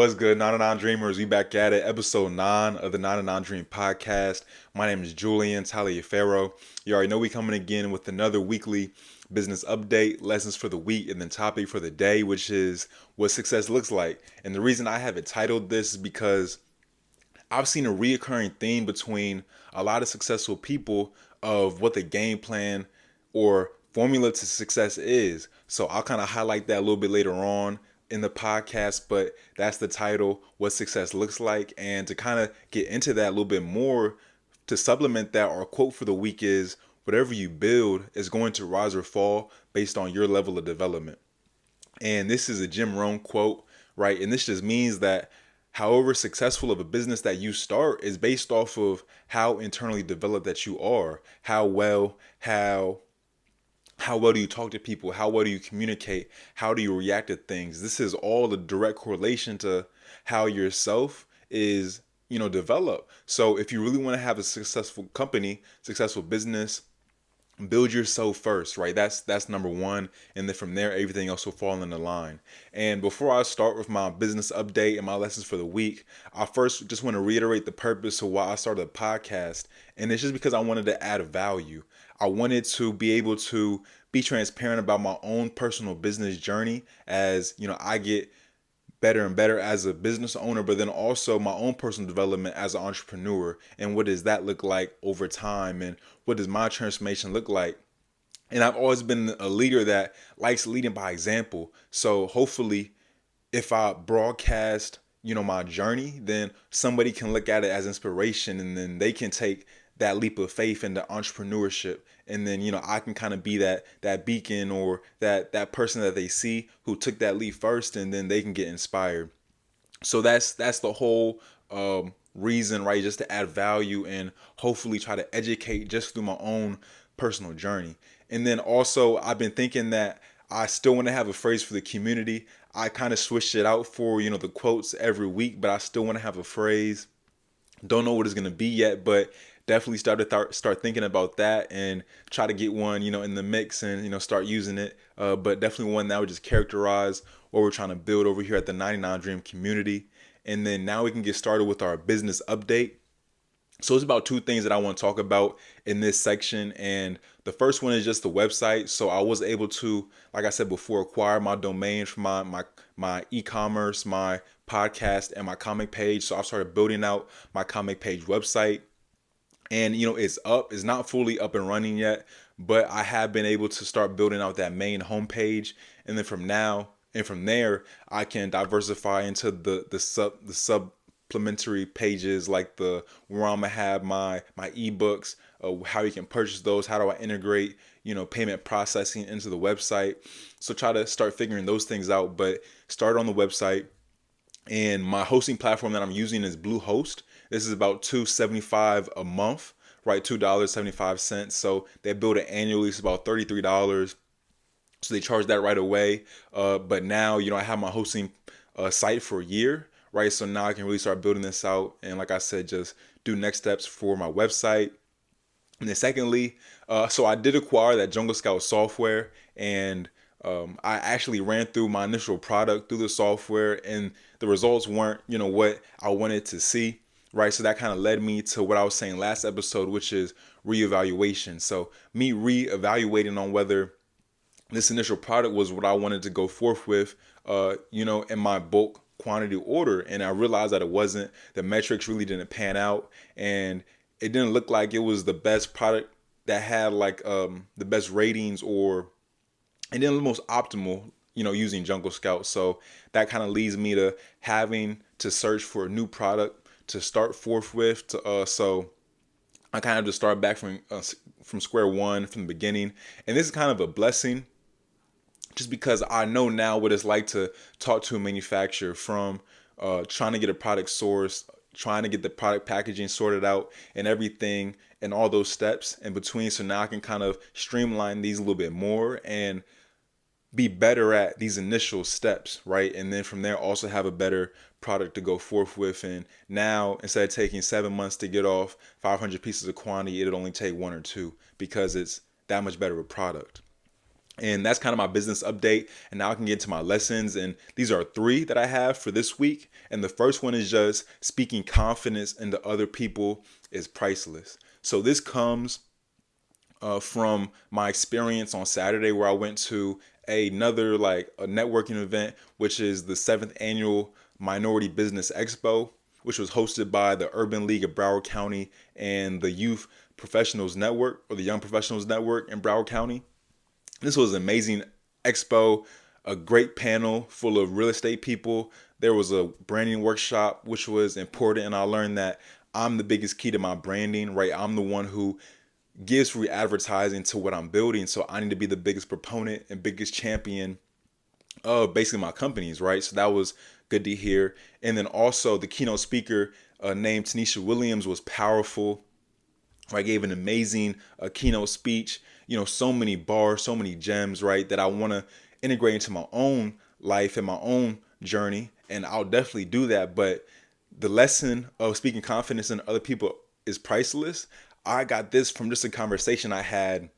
What's good, 99 Dreamers? We back at it, episode 9 of the 99 Dream podcast. My name is Julian Taliaferro. You already know we coming again with another weekly business update, lessons for the week, and then topic for the day, which is what success looks like. And the reason I have it titled this is because I've seen a reoccurring theme between a lot of successful people of what the game plan or formula to success is. So I'll kind of highlight that a little bit later on in the podcast, but that's the title, What Success Looks Like. And to kind of get into that a little bit more, to supplement that, our quote for the week is, whatever you build is going to rise or fall based on your level of development. And this is a Jim Rohn quote, right? And this just means that however successful of a business that you start is based off of how internally developed that you are, how well do you talk to people, how well do you communicate, how do you react to things. This is all a direct correlation to how yourself is, developed. So if you really want to have a successful company, successful business, build yourself first, right? That's number one, and then from there everything else will fall in the line. And before I start with my business update and my lessons for the week, I first just want to reiterate the purpose of why I started a podcast. And it's just because I wanted to add value. I wanted to be able to be transparent about my own personal business journey as I get better and better as a business owner, but then also my own personal development as an entrepreneur. And what does that look like over time? And what does my transformation look like? And I've always been a leader that likes leading by example. So hopefully, if I broadcast, my journey, then somebody can look at it as inspiration, and then they can take that leap of faith into entrepreneurship. And then, I can kind of be that beacon or that person that they see who took that leap first, and then they can get inspired. So that's the whole reason, right? Just to add value and hopefully try to educate just through my own personal journey. And then also, I've been thinking that I still want to have a phrase for the community. I kind of switched it out for, the quotes every week, but I still want to have a phrase. Don't know what it's going to be yet, but definitely start thinking about that and try to get one, in the mix and, start using it. But definitely one that would just characterize what we're trying to build over here at the 99 Dream community. And then now we can get started with our business update. So it's about two things that I want to talk about in this section. And the first one is just the website. So I was able to, like I said before, acquire my domain for my e-commerce, my podcast, and my comic page. So I've started building out my comic page website. And, it's up. It's not fully up and running yet, but I have been able to start building out that main homepage. And then from there, I can diversify into the supplementary pages, like the where I'm gonna have my ebooks, how you can purchase those, how do I integrate payment processing into the website. So try to start figuring those things out, but start on the website. And my hosting platform that I'm using is Bluehost. This is about $2.75 a month, right? $2.75. So they build it annually. It's about $33. So they charge that right away. But now, I have my hosting site for a year, right? So now I can really start building this out. And like I said, just do next steps for my website. And then secondly, so I did acquire that Jungle Scout software, and I actually ran through my initial product through the software, and the results weren't, what I wanted to see, right? So that kind of led me to what I was saying last episode, which is reevaluation. So me reevaluating on whether this initial product was what I wanted to go forth with, in my bulk quantity order. And I realized that it wasn't. The metrics really didn't pan out, and it didn't look like it was the best product that had like the best ratings, or it didn't look most optimal, using Jungle Scout. So that kind of leads me to having to search for a new product to start forth with. So I kind of just start back from square one, from the beginning. And this is kind of a blessing, just because I know now what it's like to talk to a manufacturer, from trying to get a product sourced, trying to get the product packaging sorted out, and everything, and all those steps in between. So now I can kind of streamline these a little bit more and be better at these initial steps, right? And then from there also have a better product to go forth with. And now, instead of taking 7 months to get off 500 pieces of quantity, it'll only take 1 or 2, because it's that much better of a product. And that's kind of my business update. And now I can get into my lessons. And these are three that I have for this week. And the first one is just speaking confidence into other people is priceless. So this comes from my experience on Saturday, where I went to another like a networking event, which is the seventh annual Minority Business Expo, which was hosted by the Urban League of Broward County and the Youth Professionals Network, or the Young Professionals Network in Broward County. This was an amazing expo, a great panel full of real estate people. There was a branding workshop, which was important, and I learned that I'm the biggest key to my branding, right? I'm the one who gives free advertising to what I'm building, so I need to be the biggest proponent and biggest champion of basically my companies, right? So that was good to hear. And then also the keynote speaker named Tanisha Williams was powerful. I gave an amazing keynote speech, so many bars, so many gems, right, that I want to integrate into my own life and my own journey. And I'll definitely do that. But the lesson of speaking confidence in other people is priceless. I got this from just a conversation I had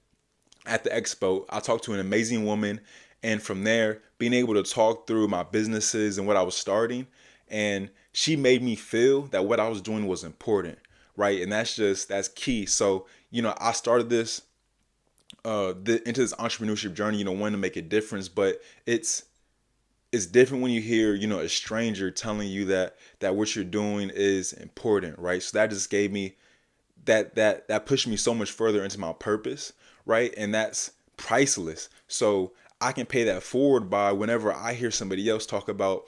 at the expo. I talked to an amazing woman, and from there, being able to talk through my businesses and what I was starting, and she made me feel that what I was doing was important, right? And that's key. So, I started this into this entrepreneurship journey, wanting to make a difference, but it's different when you hear, a stranger telling you that what you're doing is important, right? So that just gave me that pushed me so much further into my purpose, right? And that's priceless. So I can pay that forward by whenever I hear somebody else talk about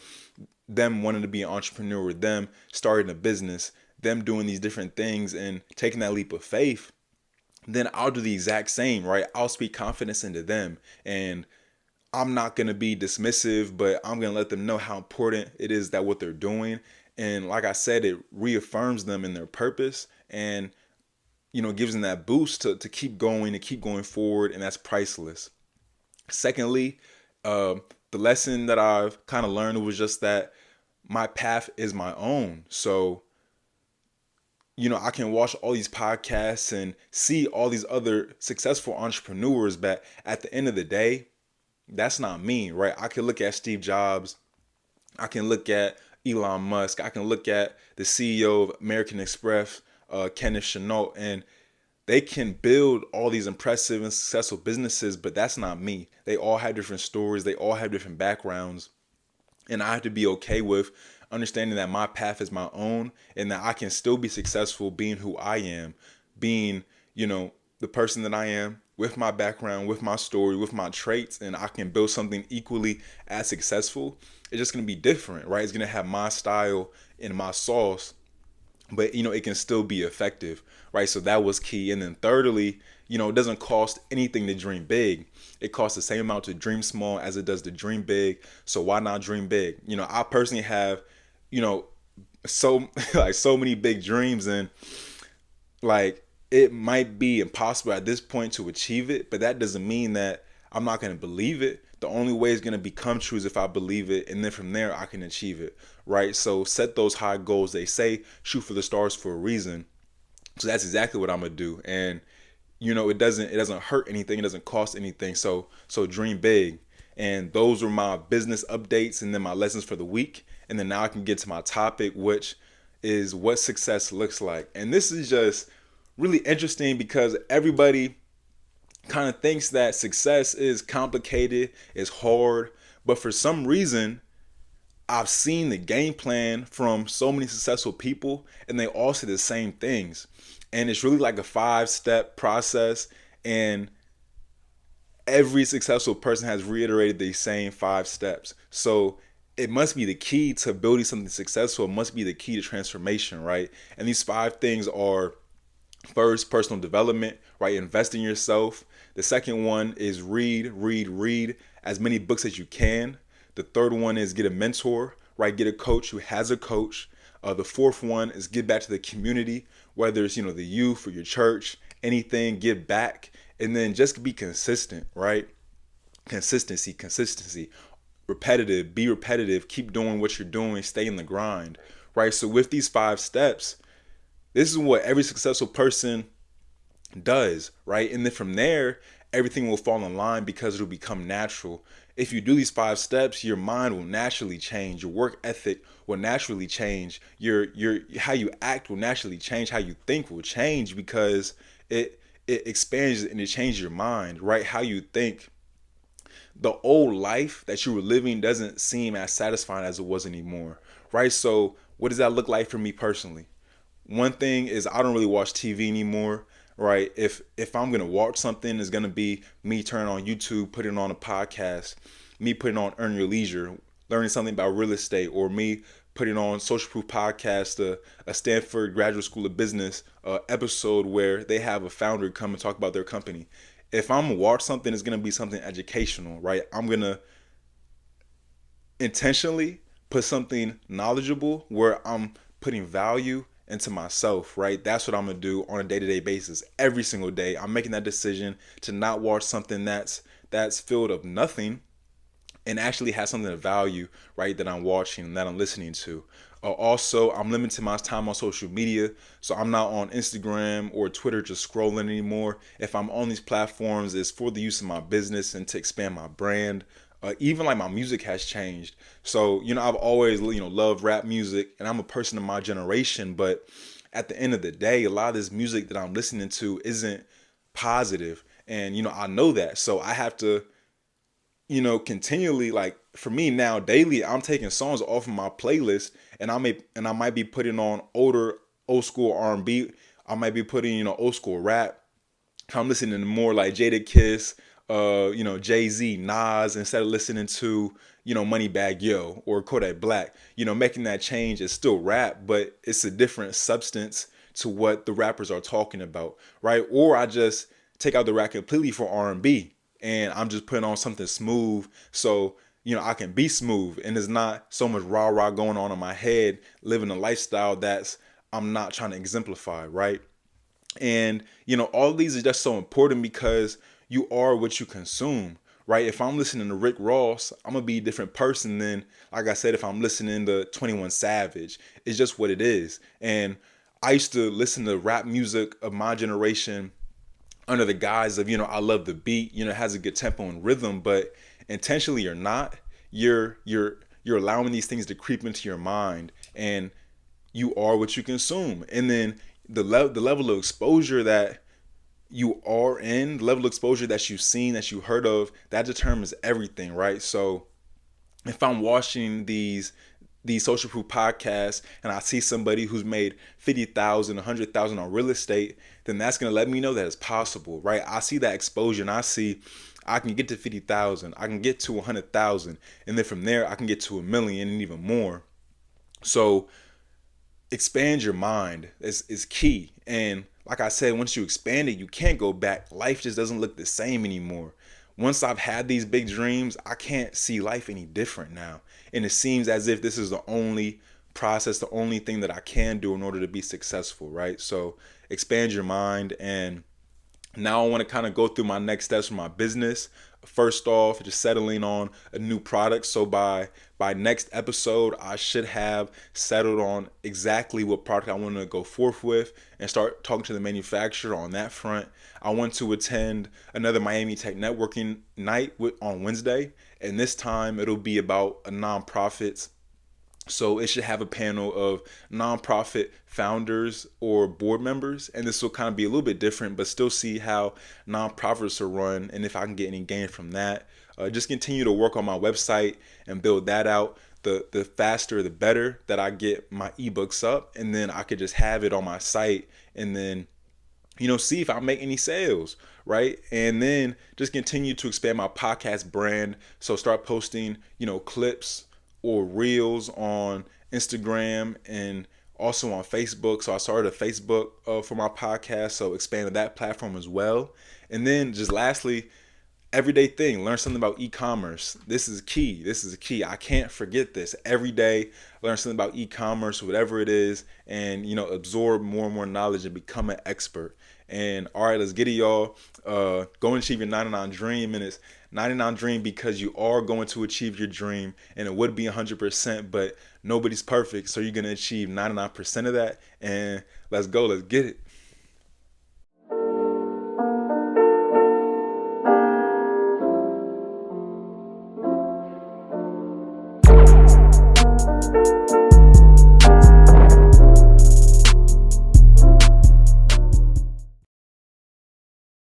them wanting to be an entrepreneur, them starting a business, them doing these different things and taking that leap of faith, then I'll do the exact same, right? I'll speak confidence into them, and I'm not going to be dismissive, but I'm going to let them know how important it is that what they're doing. And like I said, it reaffirms them in their purpose, and gives them that boost to keep going and keep going forward, and that's priceless. Secondly, the lesson that I've kind of learned was just that my path is my own. So, I can watch all these podcasts and see all these other successful entrepreneurs, but at the end of the day, that's not me, right? I can look at Steve Jobs, I can look at Elon Musk, I can look at the CEO of American Express, Kenneth Chenault, and they can build all these impressive and successful businesses, but that's not me. They all have different stories, they all have different backgrounds, and I have to be okay with understanding that my path is my own, and that I can still be successful being who I am, being, the person that I am, with my background, with my story, with my traits, and I can build something equally as successful. It's just going to be different, right? It's going to have my style and my sauce, but it can still be effective, right? So that was key. And then thirdly, it doesn't cost anything to dream big. It costs the same amount to dream small as it does to dream big. So why not dream big? I personally have, so like so many big dreams, and like it might be impossible at this point to achieve it, but that doesn't mean that I'm not going to believe it. The only way it's going to become true is if I believe it, and then from there I can achieve it, right? So set those high goals. They say shoot for the stars for a reason. So that's exactly what I'm going to do. And it doesn't hurt anything, it doesn't cost anything. So dream big. And those were my business updates and then my lessons for the week. And then now I can get to my topic, which is what success looks like. And this is just really interesting because everybody kind of thinks that success is complicated, is hard, but for some reason, I've seen the game plan from so many successful people, and they all say the same things. And it's really like a 5-step process, and every successful person has reiterated the same 5 steps. So it must be the key to building something successful. It must be the key to transformation, right? And these 5 things are: first, personal development, right? Invest in yourself. The second one is read as many books as you can. The third one is get a mentor, right? Get a coach who has a coach. The fourth one is give back to the community, whether it's, the youth or your church, anything, give back. And then just be consistent, right? Consistency. Be repetitive, keep doing what you're doing, stay in the grind, right? So with these 5 steps, this is what every successful person does, right? And then from there, everything will fall in line because it'll become natural. If you do these 5 steps, your mind will naturally change. Your work ethic will naturally change. Your how you act will naturally change. How you think will change because it expands and it changes your mind, right? How you think. The old life that you were living doesn't seem as satisfying as it was anymore, right? So what does that look like for me personally? One thing is I don't really watch TV anymore, right? If I'm gonna watch something, it's gonna be me turning on YouTube, putting on a podcast, me putting on Earn Your Leisure, learning something about real estate, or me putting on Social Proof Podcast, a Stanford Graduate School of Business episode where they have a founder come and talk about their company. If I'm gonna watch something, it's gonna be something educational, right? I'm gonna intentionally put something knowledgeable where I'm putting value into myself, right? That's what I'm gonna do on a day-to-day basis. Every single day, I'm making that decision to not watch something that's filled of nothing and actually has something of value, right? That I'm watching, that I'm listening to. Also, I'm limiting my time on social media, so I'm not on Instagram or Twitter just scrolling anymore. If I'm on these platforms, it's for the use of my business and to expand my brand. Even like my music has changed. So, I've always, loved rap music, and I'm a person of my generation, but at the end of the day, a lot of this music that I'm listening to isn't positive. And, I know that. So I have to, continually, like for me now daily, I'm taking songs off of my playlist and I might be putting on old school R&B. I might be putting, old school rap. I'm listening to more like Jada Kiss, Jay-Z, Nas, instead of listening to, Moneybagg Yo or Kodak Black. Making that change is still rap, but it's a different substance to what the rappers are talking about, right? Or I just take out the rap completely for R&B and I'm just putting on something smooth so, I can be smooth and there's not so much rah-rah going on in my head, living a lifestyle that's I'm not trying to exemplify, right? And, all of these are just so important because you are what you consume, right? If I'm listening to Rick Ross, I'm going to be a different person than, like I said, if I'm listening to 21 Savage. It's just what it is. And I used to listen to rap music of my generation under the guise of, I love the beat, it has a good tempo and rhythm, but intentionally or not, you're allowing these things to creep into your mind and you are what you consume. And then the level of exposure that you are in, the level of exposure that you've seen, that you heard of, that determines everything, right? So if I'm watching these social proof podcasts and I see somebody who's made 50,000, 100,000 on real estate, then that's going to let me know that it's possible, right? I see that exposure and I see I can get to 50,000, I can get to 100,000, and then from there I can get to 1 million and even more. So expand your mind is key. And like I said, once you expand it, you can't go back. Life just doesn't look the same anymore. Once I've had these big dreams, I can't see life any different now. And it seems as if this is the only process, the only thing that I can do in order to be successful, right? So expand your mind. And now I want to kind of go through my next steps for my business. First off, just settling on a new product. So by next episode, I should have settled on exactly what product I want to go forth with and start talking to the manufacturer on that front. I want to attend another Miami Tech networking night on Wednesday, and this time it'll be about a nonprofits. So it should have a panel of nonprofit founders or board members, and this will kind of be a little bit different, but still see how nonprofits are run and if I can get any gain from that. Just continue to work on my website and build that out. The faster, the better that I get my ebooks up, and then I could just have it on my site, and then see if I make any sales, right? And then just continue to expand my podcast brand. So start posting, clips or reels on Instagram and also on Facebook. So I started a Facebook for my podcast, so expanded that platform as well. And then just lastly, everyday thing, learn something about e-commerce. This is key. I can't forget this. Every day, learn something about e-commerce, whatever it is, and absorb more and more knowledge and become an expert. And all right, let's get it, y'all. Go and achieve your 99 dream. And it's 99 dream because you are going to achieve your dream, and it would be 100%, but nobody's perfect. So you're going to achieve 99% of that. And let's go. Let's get it.